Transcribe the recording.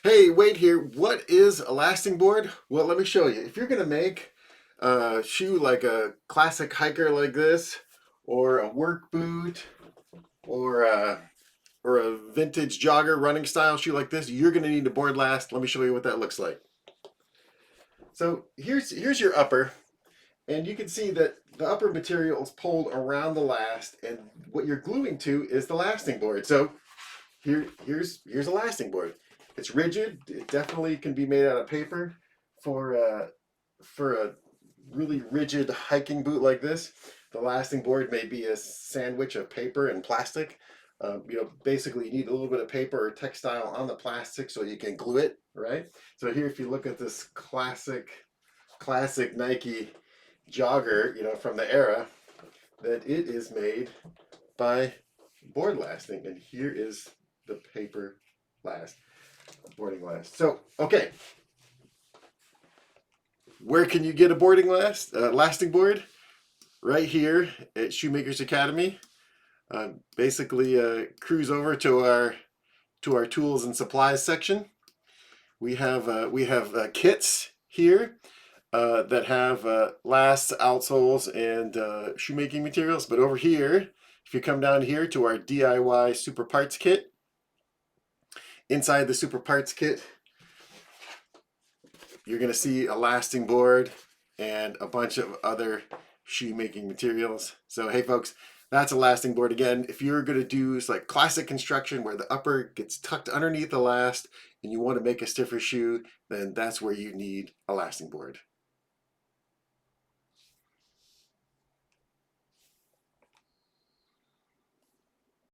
Hey, Wade here. What is a lasting board? Well, let me show you. If you're going to make a shoe like a classic hiker like this, or a work boot, or a vintage jogger running style shoe like this, you're going to need a board last. Let me show you what that looks like. So here's your upper, and you can see that the upper material is pulled around the last, and what you're gluing to is the lasting board. So here's a lasting board. It's rigid. It definitely can be made out of paper for a really rigid hiking boot like this. The lasting board may be a sandwich of paper and plastic. Basically, you need a little bit of paper or textile on the plastic so you can glue it, right? So here, if you look at this classic Nike jogger, from the era, that it is made by board lasting, and here is the paper last, boarding last. So, okay, where can you get a boarding lasting board? Right here at Shoemakers Academy. Basically, cruise over to our tools and supplies section. We have kits here that have lasts, outsoles, and shoemaking materials. But over here, if you come down here to our DIY super parts kit, inside the super parts kit, you're going to see a lasting board and a bunch of other shoemaking materials. So hey folks, that's a lasting board. Again, if you're going to do like classic construction where the upper gets tucked underneath the last and you want to make a stiffer shoe, then that's where you need a lasting board.